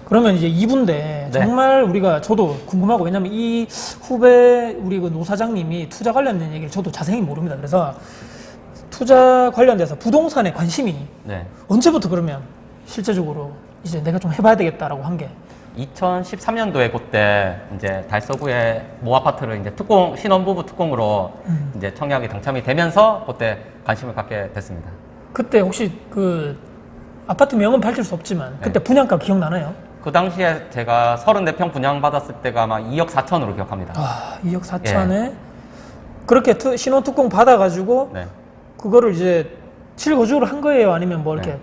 그러면 이제 2부인데 네. 정말 우리가 저도 궁금하고 왜냐면 이 후배 우리 그 노 사장님이 투자 관련된 얘기를 저도 자세히 모릅니다. 그래서 투자 관련돼서 부동산에 관심이 네. 언제부터 그러면 실제적으로 이제 내가 좀 해봐야 되겠다라고 한 게 2013년도에 그때 이제 달서구의 모 아파트를 이제 특공 신혼부부 특공으로 이제 청약이 당첨이 되면서 그때 관심을 갖게 됐습니다. 그때 혹시 그 아파트 명은 밝힐 수 없지만 그때 네. 분양가 기억나나요? 그 당시에 제가 34평 분양 받았을 때가 아마 2억 4천으로 기억합니다. 아, 2억 4천에 그렇게 신혼 특공 받아가지고 네. 그거를 이제 실거주를 한 거예요? 아니면 뭐 이렇게 네.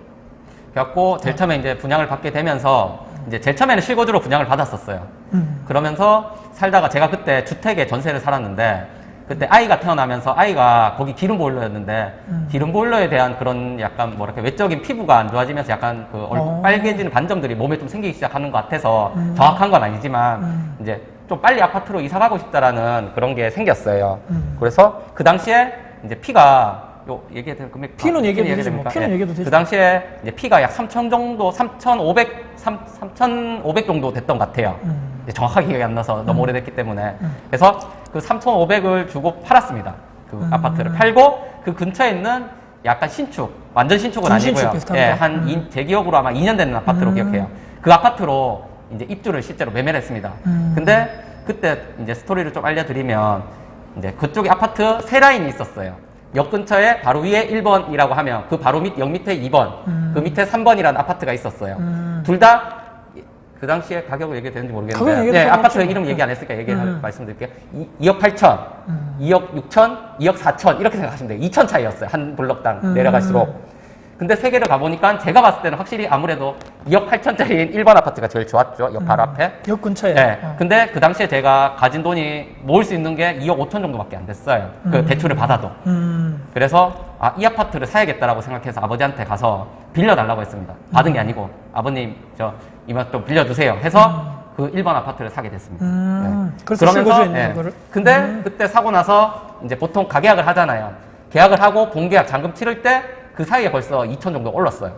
그래갖고 제일 처음에 이제 분양을 받게 되면서 이제 제일 처음에는 실거주로 분양을 받았었어요. 그러면서 살다가 제가 그때 주택에 전세를 살았는데 그때 아이가 태어나면서 아이가 거기 기름 보일러였는데 기름 보일러에 대한 그런 약간 뭐랄까 외적인 피부가 안 좋아지면서 약간 그 얼굴 빨개지는 반점들이 몸에 좀 생기기 시작하는 것 같아서 정확한 건 아니지만 이제 좀 빨리 아파트로 이사 가고 싶다라는 그런 게 생겼어요. 그래서 그 당시에 이제 피가 요 얘기해도 될 금액 피는 얘기해도 되지 됩니까? 뭐. 피는 얘기해도 되죠. 그 당시에 이제 피가 약 3천 정도, 3,500 정도 됐던 것 같아요. 이제 정확하게 기억이 안 나서 너무 오래됐기 때문에. 그래서 그 3,500을 주고 팔았습니다. 그 아파트를 팔고 그 근처에 있는 약간 신축, 완전 신축은 준신축 아니고요. 비슷한 예, 거. 제 기억으로 아마 2년 되는 아파트로 기억해요. 그 아파트로 이제 입주를 실제로 매매를 했습니다. 근데 그때 이제 스토리를 좀 알려드리면 이제 그쪽에 아파트 세 라인이 있었어요. 역 근처에 바로 위에 1번이라고 하면 그 바로 역 밑에 2번, 그 밑에 3번이라는 아파트가 있었어요. 둘 다 그 당시에 가격을 얘기해도 되는지 모르겠는데 네, 아파트 이름 얘기 안 했으니까 말씀드릴게요. 2억 8천, 2억 6천, 2억 4천 이렇게 생각하시면 돼요. 2천 차이였어요. 한 블럭당 내려갈수록. 근데 세 개를 가보니까 제가 봤을 때는 확실히 아무래도 2억 8천짜리인 1번 아파트가 제일 좋았죠. 역 바로 앞에. 역 근처에. 네. 근데 그 당시에 제가 가진 돈이 모을 수 있는 게 2억 5천 정도밖에 안 됐어요. 그 대출을 받아도. 그래서 이 아파트를 사야겠다라고 생각해서 아버지한테 가서 빌려달라고 했습니다. 받은 게 아니고 아버님 이만 좀 빌려주세요 해서 그 1번 아파트를 사게 됐습니다. 네. 그래서 실거주에 있는 거를. 근데 그때 사고 나서 이제 보통 가계약을 하잖아요. 계약을 하고 본계약 잔금 치를 때 그 사이에 벌써 2천 정도 올랐어요.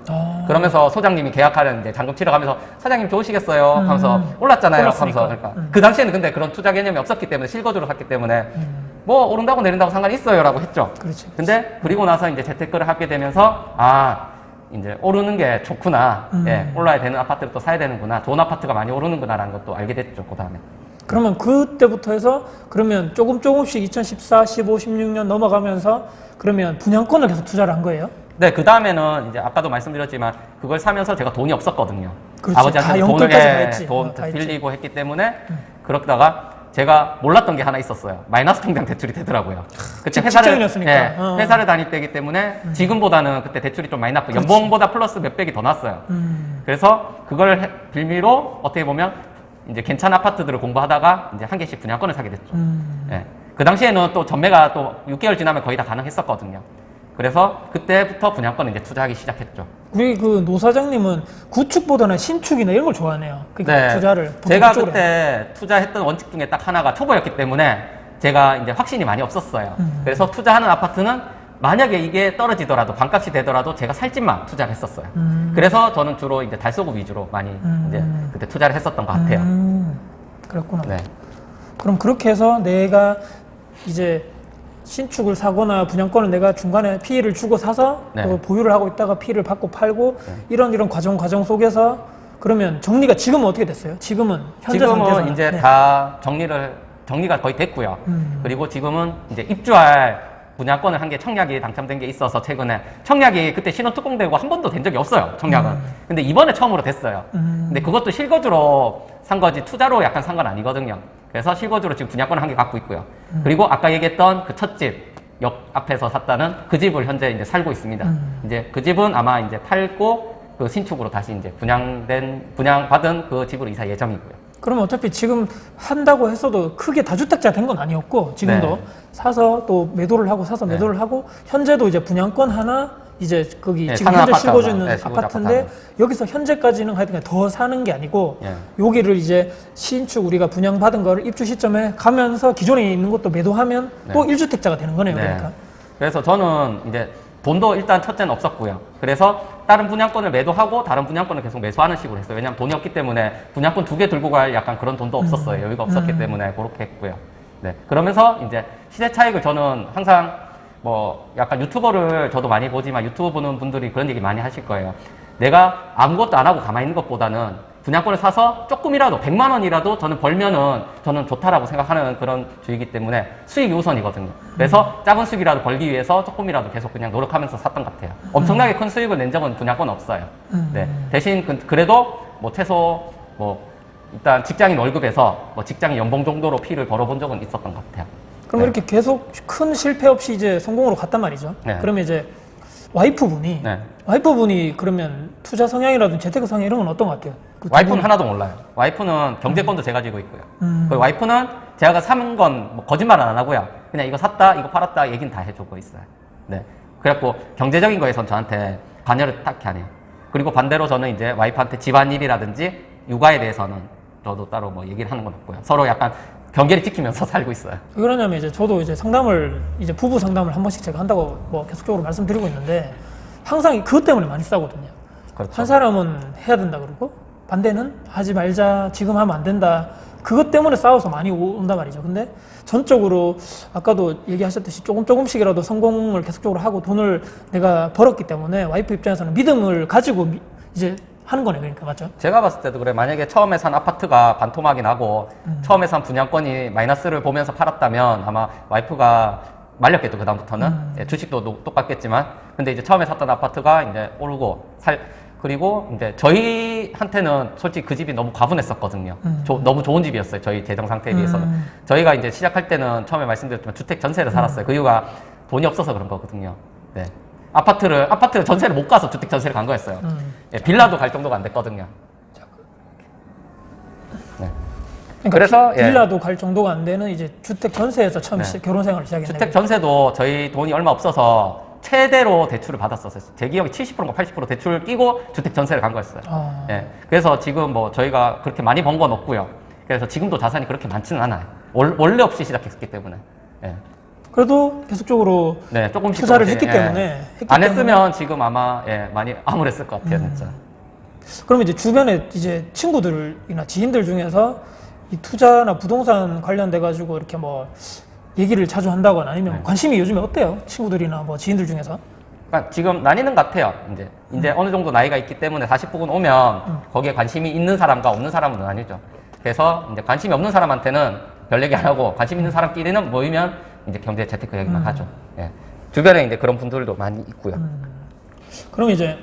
그러면서 소장님이 계약하는 이제 잔금 치러 가면서 사장님 좋으시겠어요? 하면서 올랐잖아요. 하면서 그러니까 그 당시에는 근데 그런 투자 개념이 없었기 때문에 실거주로 샀기 때문에 뭐 오른다고 내린다고 상관이 있어요라고 했죠. 그렇지. 근데 그리고 나서 이제 재테크를 하게 되면서 이제 오르는 게 좋구나. 예, 올라야 되는 아파트를 또 사야 되는구나. 좋은 아파트가 많이 오르는구나라는 것도 알게 됐죠. 그 다음에. 그러면 그때부터 해서 그러면 조금씩 2014, 15, 16년 넘어가면서 그러면 분양권을 계속 투자를 한 거예요? 네, 그 다음에는 이제 아까도 말씀드렸지만 그걸 사면서 제가 돈이 없었거든요. 그렇지. 아버지한테 다 돈을 영끌까지 다 했지. 돈 다 했지. 빌리고 했기 때문에 그러다가 제가 몰랐던 게 하나 있었어요. 마이너스 통장 대출이 되더라고요. 그때 직장인이었으니까. 회사를 다닐 때이기 때문에 지금보다는 그때 대출이 좀 많이 났고 연봉보다 플러스 몇 백이 더 났어요. 그래서 그걸 빌미로 어떻게 보면 이제 괜찮은 아파트들을 공부하다가 이제 한 개씩 분양권을 사게 됐죠. 예. 그 당시에는 또 전매가 또 6개월 지나면 거의 다 가능했었거든요. 그래서 그때부터 분양권을 이제 투자하기 시작했죠. 우리 그 노 사장님은 구축보다는 신축이나 이런 걸 좋아하네요. 그러니까 네. 투자를. 제가 그때 투자했던 원칙 중에 딱 하나가 초보였기 때문에 제가 이제 확신이 많이 없었어요. 그래서 투자하는 아파트는 만약에 이게 떨어지더라도 반값이 되더라도 제가 살 집만 투자를 했었어요. 그래서 저는 주로 이제 달서구 위주로 많이 이제 그때 투자를 했었던 것 같아요. 그렇구나. 네. 그럼 그렇게 해서 내가 이제 신축을 사거나 분양권을 내가 중간에 피해를 주고 사서 네. 또 보유를 하고 있다가 피해를 받고 팔고 이런 과정 속에서 그러면 지금은 어떻게 됐어요? 지금은 현재 지금은 상태에서는? 이제 네. 다 정리가 거의 됐고요. 그리고 지금은 이제 입주할 분양권을 한 게 청약이 당첨된 게 있어서 최근에 청약이 그때 신혼 특공되고 한 번도 된 적이 없어요. 청약은. 근데 이번에 처음으로 됐어요. 근데 그것도 실거주로 산 거지 투자로 약간 산 건 아니거든요. 그래서 실거주로 지금 분양권을 한 개 갖고 있고요. 그리고 아까 얘기했던 그 첫 집 역 앞에서 샀다는 그 집을 현재 이제 살고 있습니다. 이제 그 집은 아마 이제 팔고 그 신축으로 다시 이제 분양받은 그 집으로 이사 예정이고요. 그러면 어차피 지금 한다고 했어도 크게 다주택자 된 건 아니었고 지금도 네. 사서 또 매도를 하고 사서 매도를 하고 현재도 이제 분양권 하나 이제 거기 네, 지금 사는 현재 실거주 아파트 있는 하나. 네, 실거주 아파트인데 아파트 여기서 현재까지는 하여튼 더 사는 게 아니고 예. 여기를 이제 신축 우리가 분양받은 거를 입주 시점에 가면서 기존에 있는 것도 매도하면 또 1주택자가 되는 거네요. 네. 그러니까. 그래서 저는 이제 돈도 일단 첫째는 없었고요. 그래서 다른 분양권을 매도하고 다른 분양권을 계속 매수하는 식으로 했어요. 왜냐하면 돈이 없기 때문에 분양권 2개 들고 갈 약간 그런 돈도 없었어요. 여유가 없었기 때문에 그렇게 했고요. 네. 그러면서 이제 시세 차익을 저는 항상 뭐 약간 유튜버를 저도 많이 보지만 유튜브 보는 분들이 그런 얘기 많이 하실 거예요. 내가 아무것도 안 하고 가만히 있는 것보다는 분양권을 사서 조금이라도 100만 원이라도 저는 벌면은 저는 좋다라고 생각하는 그런 주의이기 때문에 수익이 우선이거든요. 그래서 작은 수익이라도 벌기 위해서 조금이라도 계속 그냥 노력하면서 샀던 것 같아요. 엄청나게 큰 수익을 낸 적은 분양권 없어요. 네. 대신 그래도 뭐 최소 뭐 일단 직장인 월급에서 뭐 직장인 연봉 정도로 피를 벌어본 적은 있었던 것 같아요. 그럼 네. 이렇게 계속 큰 실패 없이 이제 성공으로 갔단 말이죠. 네. 그러면 이제 와이프분이 그러면 투자 성향이라든지 재테크 성향 이런 건 어떤 것 같아요? 그 와이프는 하나도 몰라요. 와이프는 경제권도 제가 쥐고 있고요. 그 와이프는 제가 사는 건 뭐 거짓말은 안 하고요. 그냥 이거 샀다, 이거 팔았다 얘기는 다 해주고 있어요. 네. 그래갖고 경제적인 거에선 저한테 관여를 딱히 안 해요. 그리고 반대로 저는 이제 와이프한테 집안일이라든지 육아에 대해서는 저도 따로 뭐 얘기를 하는 건 없고요. 서로 약간 경계를 지키면서 살고 있어요. 왜 그러냐면 이제 저도 이제 이제 부부 상담을 한 번씩 제가 한다고 뭐 계속적으로 말씀드리고 있는데 항상 그것 때문에 많이 싸우거든요. 그렇죠. 한 사람은 해야 된다 그러고 반대는 하지 말자, 지금 하면 안 된다. 그것 때문에 싸워서 많이 온단 말이죠. 근데 전적으로 아까도 얘기하셨듯이 조금씩이라도 성공을 계속적으로 하고 돈을 내가 벌었기 때문에 와이프 입장에서는 믿음을 가지고 이제 하는 거네. 그러니까 맞죠? 제가 봤을 때도 그래. 만약에 처음에 산 아파트가 반토막이 나고 처음에 산 분양권이 마이너스를 보면서 팔았다면 아마 와이프가 말렸겠죠. 그다음부터는 예, 주식도 똑같겠지만 근데 이제 처음에 샀던 아파트가 이제 오르고 그리고 이제 저희한테는 솔직히 그 집이 너무 과분했었거든요. 너무 좋은 집이었어요. 저희 재정 상태에 비해서는. 저희가 이제 시작할 때는 처음에 말씀드렸지만 주택 전세를 살았어요. 그 이유가 돈이 없어서 그런 거거든요. 네. 아파트를 전세를 못 가서 주택 전세를 간 거였어요. 예, 빌라도 갈 정도가 안 됐거든요. 네. 그러니까 그래서 빌라도 갈 정도가 안 되는 이제 주택 전세에서 처음 네. 결혼 생활을 시작했네요. 주택 전세도 저희 돈이 얼마 없어서 최대로 대출을 받았었어요. 제 기억에 70%인가 80% 대출을 끼고 주택 전세를 간 거였어요. 예. 그래서 지금 뭐 저희가 그렇게 많이 번 건 없고요. 그래서 지금도 자산이 그렇게 많지는 않아요. 원래 없이 시작했기 때문에. 예. 그래도 계속적으로 네, 조금씩 투자를 조금씩, 했기 때문에 안 했으면 지금 아마 많이 암울했을 것 같아요, 진짜. 그러면 이제 주변에 이제 친구들이나 지인들 중에서 이 투자나 부동산 관련돼 가지고 이렇게 뭐 얘기를 자주 한다거나 아니면 관심이 요즘에 어때요? 친구들이나 뭐 지인들 중에서? 그러니까 지금 나뉘는 것 같아요. 이제 어느 정도 나이가 있기 때문에 40부근 오면 거기에 관심이 있는 사람과 없는 사람은 나뉘죠. 그래서 이제 관심이 없는 사람한테는 별 얘기 안 하고 관심 있는 사람끼리는 모이면 이제 경제 재테크 얘기만 하죠. 예. 주변에 이제 그런 분들도 많이 있고요. 그럼 이제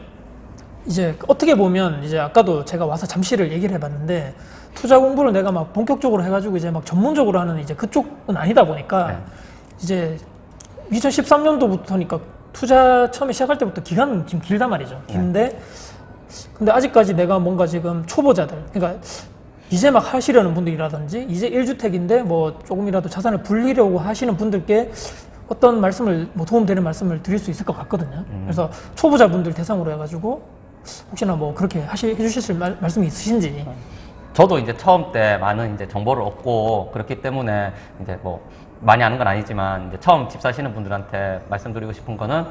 어떻게 보면 이제 아까도 제가 와서 잠시를 얘기를 해봤는데 투자 공부를 내가 막 본격적으로 해가지고 이제 막 전문적으로 하는 이제 그쪽은 아니다 보니까 이제 2013년도부터니까 투자 처음에 시작할 때부터 기간은 지금 길단 말이죠. 근데 아직까지 내가 뭔가 지금 초보자들, 그러니까 이제 막 하시려는 분들이라든지 이제 1주택인데 뭐 조금이라도 자산을 불리려고 하시는 분들께 어떤 말씀을 뭐 도움되는 말씀을 드릴 수 있을 것 같거든요. 그래서 초보자분들 대상으로 해가지고 혹시나 뭐 그렇게 해주실 말씀이 있으신지. 저도 이제 처음 때 많은 이제 정보를 얻고 그렇기 때문에 이제 뭐 많이 아는 건 아니지만 이제 처음 집 사시는 분들한테 말씀드리고 싶은 거는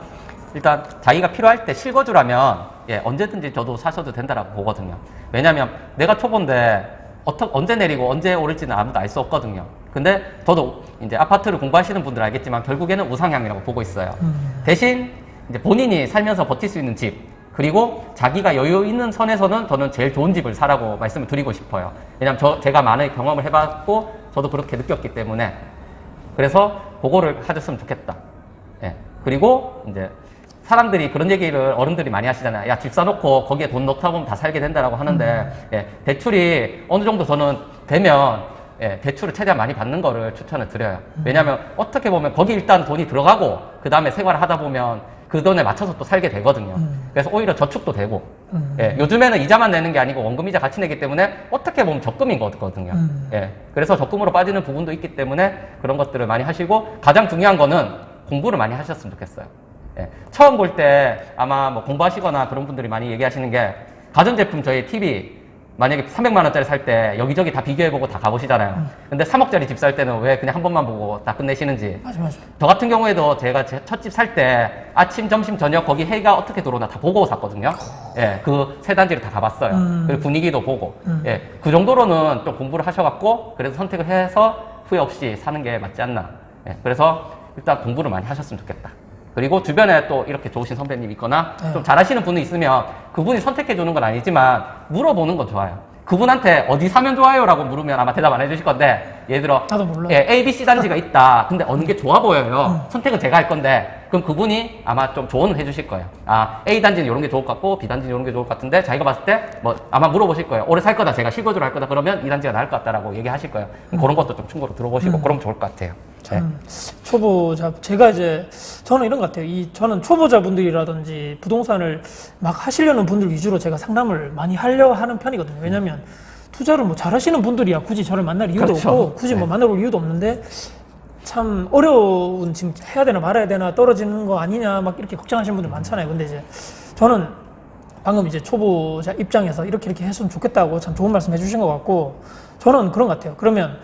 일단 자기가 필요할 때 실거주라면 언제든지 저도 사셔도 된다라고 보거든요. 왜냐면 내가 초보인데 언제 내리고 언제 오를지는 아무도 알 수 없거든요. 근데 저도 이제 아파트를 공부하시는 분들 알겠지만 결국에는 우상향이라고 보고 있어요. 대신 이제 본인이 살면서 버틸 수 있는 집 그리고 자기가 여유 있는 선에서는 저는 제일 좋은 집을 사라고 말씀을 드리고 싶어요. 왜냐면 제가 많은 경험을 해봤고 저도 그렇게 느꼈기 때문에 그래서 그거를 하셨으면 좋겠다. 예. 그리고 이제 사람들이 그런 얘기를 어른들이 많이 하시잖아요. 야, 집 사놓고 거기에 돈 넣다 보면 다 살게 된다라고 하는데 대출이 어느 정도 저는 되면 대출을 최대한 많이 받는 거를 추천을 드려요. 왜냐하면 어떻게 보면 거기 일단 돈이 들어가고 그 다음에 생활을 하다 보면 그 돈에 맞춰서 또 살게 되거든요. 그래서 오히려 저축도 되고 요즘에는 이자만 내는 게 아니고 원금이자 같이 내기 때문에 어떻게 보면 적금인 거거든요. 그래서 적금으로 빠지는 부분도 있기 때문에 그런 것들을 많이 하시고 가장 중요한 거는 공부를 많이 하셨으면 좋겠어요. 처음 볼 때 아마 뭐 공부하시거나 그런 분들이 많이 얘기하시는 게 가전제품 저희 TV 만약에 300만 원짜리 살 때 여기저기 다 비교해보고 다 가보시잖아요. 근데 3억짜리 집 살 때는 왜 그냥 한 번만 보고 다 끝내시는지. 맞아. 저 같은 경우에도 제가 제 첫 집 살 때 아침, 점심, 저녁 거기 해가 어떻게 들어오나 다 보고 샀거든요. 예, 그 세 단지를 다 가봤어요. 그리고 분위기도 보고. 예, 그 정도로는 좀 공부를 하셔갖고 그래서 선택을 해서 후회 없이 사는 게 맞지 않나. 예, 그래서 일단 공부를 많이 하셨으면 좋겠다. 그리고 주변에 또 이렇게 좋으신 선배님 있거나 좀 잘하시는 분이 있으면 그분이 선택해 주는 건 아니지만 물어보는 건 좋아요. 그분한테 어디 사면 좋아요? 라고 물으면 아마 대답 안 해주실 건데 예를 들어 나도 몰라. 예, A, B, C 단지가 있다. 근데 어느 게 좋아 보여요. 선택은 제가 할 건데 그럼 그분이 아마 좀 조언을 해주실 거예요. 아, A 단지는 이런 게 좋을 것 같고 B 단지는 이런 게 좋을 것 같은데 자기가 봤을 때 뭐 아마 물어보실 거예요. 오래 살 거다. 제가 실거주를 할 거다. 그러면 이 단지가 나을 것 같다라고 얘기하실 거예요. 그런 것도 좀 충고로 들어보시고 그러면 좋을 것 같아요. 네. 초보자, 제가 이제, 저는 이런 것 같아요. 저는 초보자분들이라든지 부동산을 막 하시려는 분들 위주로 제가 상담을 많이 하려 하는 편이거든요. 왜냐면 투자를 뭐 잘하시는 분들이야 굳이 저를 만날 이유도 그렇죠. 없고, 굳이 뭐 만나볼 이유도 없는데, 참 어려운, 지금 해야 되나 말아야 되나 떨어지는 거 아니냐 막 이렇게 걱정하시는 분들 많잖아요. 근데 이제 저는 방금 이제 초보자 입장에서 이렇게 했으면 좋겠다고 참 좋은 말씀 해주신 것 같고, 저는 그런 것 같아요. 그러면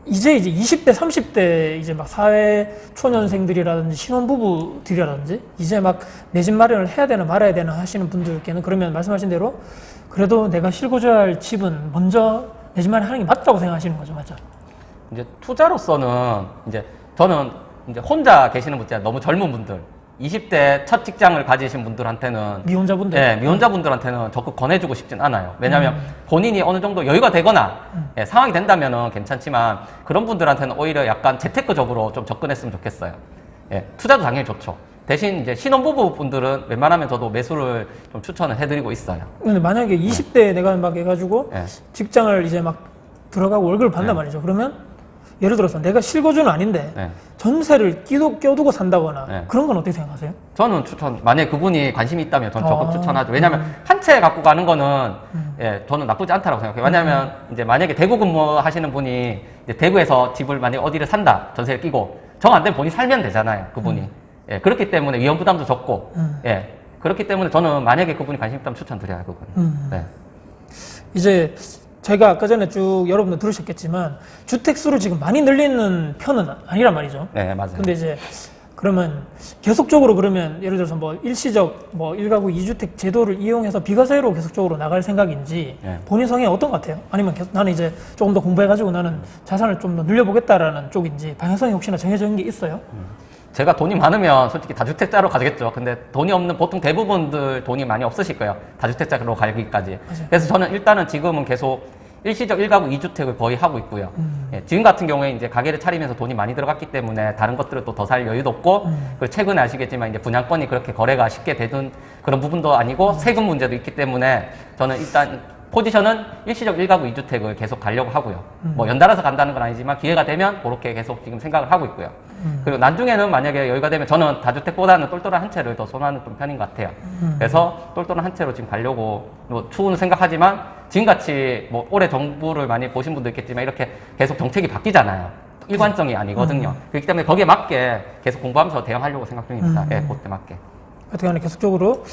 이제 20대, 30대 이제 막 사회 초년생들이라든지 신혼부부들이라든지 이제 막 내 집 마련을 해야 되나 말아야 되나 하시는 분들께는 그러면 말씀하신 대로 그래도 내가 실거주할 집은 먼저 내 집 마련 하는 게 맞다고 생각하시는 거죠, 맞죠? 이제 투자로서는 이제 저는 이제 혼자 계시는 분들, 너무 젊은 분들, 20대 첫 직장을 가지신 분들한테는 미혼자분들. 예, 미혼자분들한테는 적극 권해주고 싶진 않아요. 왜냐하면 본인이 어느 정도 여유가 되거나 예, 상황이 된다면은 괜찮지만 그런 분들한테는 오히려 약간 재테크적으로 좀 접근했으면 좋겠어요. 예, 투자도 당연히 좋죠. 대신 이제 신혼부부 분들은 웬만하면 저도 매수를 좀 추천을 해드리고 있어요. 근데 만약에 20대에 내가 막 해가지고 예. 직장을 이제 막 들어가고 월급을 받는단 말이죠. 그러면 예를 들어서 내가 실거주는 아닌데 네. 전세를 껴두고 산다거나 네. 그런 건 어떻게 생각하세요? 저는 만약에 그분이 관심이 있다면 저는 적극 아, 추천하죠. 왜냐하면 한 채 갖고 가는 거는 예, 저는 나쁘지 않다고 생각해요. 왜냐하면 이제 만약에 대구 근무하시는 분이 이제 대구에서 집을 만약에 어디를 산다, 전세를 끼고 정 안 되면 본인이 살면 되잖아요. 그분이. 예, 그렇기 때문에 위험 부담도 적고 예, 그렇기 때문에 저는 만약에 그분이 관심 있다면 추천드려요. 그분. 네. 이제 제가 아까 전에 쭉 여러분들 들으셨겠지만 주택 수를 지금 많이 늘리는 편은 아니란 말이죠. 네, 맞아요. 근데 이제 그러면 계속적으로 그러면 예를 들어서 뭐 일시적 뭐 1가구 2주택 제도를 이용해서 비과세로 계속적으로 나갈 생각인지 네. 본인 성향이 어떤 것 같아요? 아니면 나는 이제 조금 더 공부해가지고 나는 자산을 좀 더 늘려보겠다라는 쪽인지 방향성이 혹시나 정해져 있는 게 있어요? 제가 돈이 많으면 솔직히 다주택자로 가겠죠. 근데 돈이 없는 보통 대부분들 돈이 많이 없으실 거예요. 다주택자로 가기까지. 맞아요. 그래서 저는 일단은 지금은 계속 일시적 1가구 2주택을 거의 하고 있고요. 예, 지금 같은 경우에 이제 가게를 차리면서 돈이 많이 들어갔기 때문에 다른 것들을 또 더 살 여유도 없고, 그리고 최근에 아시겠지만 이제 분양권이 그렇게 거래가 쉽게 되던 그런 부분도 아니고 세금 문제도 있기 때문에 저는 일단 포지션은 일시적 1가구 2주택을 계속 가려고 하고요. 뭐 연달아서 간다는 건 아니지만 기회가 되면 그렇게 계속 지금 생각을 하고 있고요. 그리고 나중에는 만약에 여유가 되면 저는 다주택보다는 똘똘한 한 채를 더 선호하는 좀 편인 것 같아요. 그래서 똘똘한 한 채로 지금 가려고 뭐 추후는 생각하지만 지금같이 뭐 올해 정부를 많이 보신 분도 있겠지만 이렇게 계속 정책이 바뀌잖아요. 일관성이 아니거든요. 그렇기 때문에 거기에 맞게 계속 공부하면서 대응하려고 생각 중입니다. 예, 그때 맞게. 어떻게 하면 계속적으로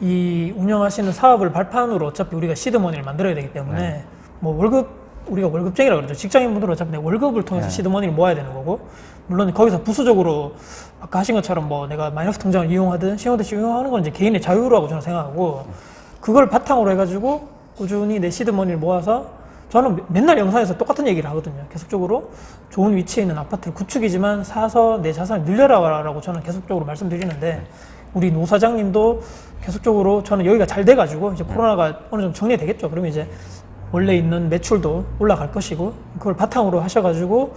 이 운영하시는 사업을 발판으로 어차피 우리가 시드머니를 만들어야 되기 때문에 뭐 우리가 월급쟁이라고 그러죠. 직장인분들은 어차피 내 월급을 통해서 시드머니를 모아야 되는 거고, 물론 거기서 부수적으로 아까 하신 것처럼 뭐 내가 마이너스 통장을 이용하든 신용대출 이용하는 건 이제 개인의 자유라고 저는 생각하고, 그걸 바탕으로 해가지고 꾸준히 내 시드머니를 모아서 저는 맨날 영상에서 똑같은 얘기를 하거든요. 계속적으로 좋은 위치에 있는 아파트를 구축이지만 사서 내 자산을 늘려라라고 저는 계속적으로 말씀드리는데, 우리 노 사장님도 계속적으로 저는 여기가 잘 돼가지고 이제 코로나가 어느 정도 정리되겠죠. 그러면 이제 원래 있는 매출도 올라갈 것이고 그걸 바탕으로 하셔가지고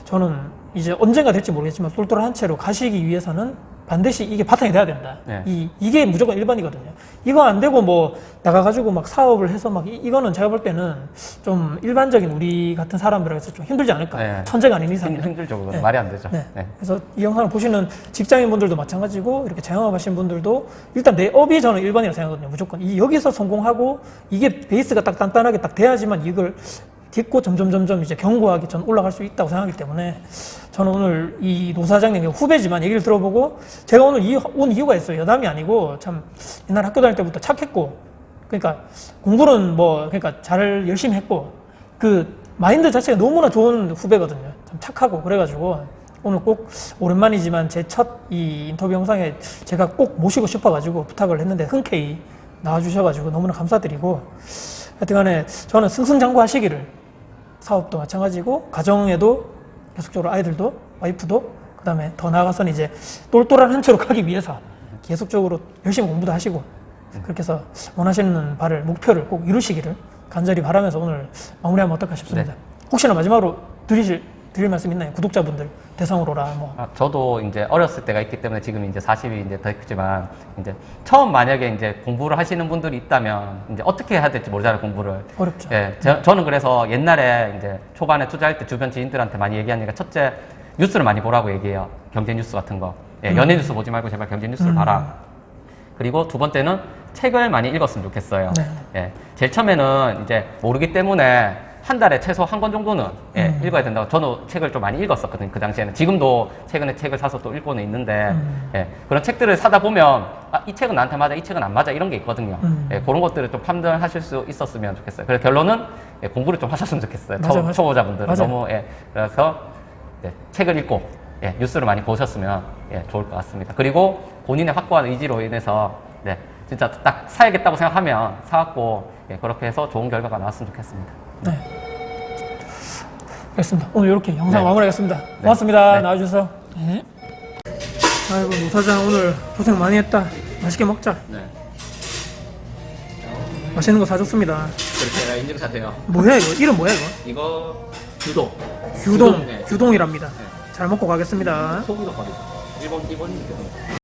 저는 이제 언젠가 될지 모르겠지만 똘똘한 한 채로 가시기 위해서는 반드시 이게 바탕이 돼야 된다. 네. 이게 무조건 1번이거든요. 이거 안 되고 뭐 나가가지고 막 사업을 해서 막 이거는 제가 볼 때는 좀 일반적인 우리 같은 사람들에서 좀 힘들지 않을까. 네. 천재가 아닌 이상. 힘들죠. 그건 네. 말이 안 되죠. 네. 네. 그래서 이 영상을 보시는 직장인분들도 마찬가지고 이렇게 자영업 하신 분들도 일단 내 업이 저는 1번이라고 생각하거든요. 무조건 여기서 성공하고 이게 베이스가 딱 단단하게 딱 돼야지만 이걸 딛고 점점 이제 견고하게 전 올라갈 수 있다고 생각하기 때문에 저는 오늘 이 노 사장님 후배지만 얘기를 들어보고 제가 오늘 온 이유가 있어요. 여담이 아니고 참 옛날 학교 다닐 때부터 착했고 그러니까 공부는 뭐 그러니까 잘 열심히 했고 그 마인드 자체가 너무나 좋은 후배거든요. 참 착하고 그래가지고 오늘 꼭 오랜만이지만 제 첫 이 인터뷰 영상에 제가 꼭 모시고 싶어가지고 부탁을 했는데 흔쾌히 나와주셔가지고 너무나 감사드리고 하여튼간에 저는 승승장구하시기를 사업도 마찬가지고 가정에도 계속적으로 아이들도 와이프도 그다음에 더 나아가서는 이제 똘똘한 한 채로 가기 위해서 계속적으로 열심히 공부도 하시고 그렇게 해서 원하시는 바를 목표를 꼭 이루시기를 간절히 바라면서 오늘 마무리하면 어떨까 싶습니다. 네. 혹시나 마지막으로 드릴 말씀 있나요? 구독자분들 대상으로라 뭐. 저도 이제 어렸을 때가 있기 때문에 지금 이제 40이 이제 더 있지만 이제 처음 만약에 이제 공부를 하시는 분들이 있다면 이제 어떻게 해야 될지 모르잖아요, 공부를. 어렵죠. 예, 저는 그래서 옛날에 이제 초반에 투자할 때 주변 지인들한테 많이 얘기하니까 첫째 뉴스를 많이 보라고 얘기해요. 경제 뉴스 같은 거. 예, 연예 뉴스 보지 말고 제발 경제 뉴스를 봐라. 그리고 두 번째는 책을 많이 읽었으면 좋겠어요. 네. 예, 제일 처음에는 이제 모르기 때문에 한 달에 최소 한 권 정도는 읽어야 된다고. 저는 책을 좀 많이 읽었었거든요, 그 당시에는. 지금도 최근에 책을 사서 또 읽고는 있는데 예, 그런 책들을 사다 보면 이 책은 나한테 맞아, 이 책은 안 맞아 이런 게 있거든요. 예, 그런 것들을 좀 판단하실 수 있었으면 좋겠어요. 그래서 결론은 공부를 좀 하셨으면 좋겠어요. 맞아. 초보자분들은. 맞아. 너무 그래서 책을 읽고 뉴스를 많이 보셨으면 좋을 것 같습니다. 그리고 본인의 확고한 의지로 인해서 진짜 딱 사야겠다고 생각하면 사갖고 그렇게 해서 좋은 결과가 나왔으면 좋겠습니다. 네. 알겠습니다. 오늘 이렇게 영상 네. 마무리하겠습니다. 고맙습니다. 네. 나와주셔서. 네. 아이고, 노 사장 오늘 고생 많이 했다. 맛있게 먹자. 네. 맛있는 거 사줬습니다. 그렇게 인증사세요. 뭐야 이거? 이름 뭐야 이거? 이거 규동. 규동. 네. 규동이랍니다. 잘 먹고 가겠습니다. 소기도 거리죠. 일본이거든요.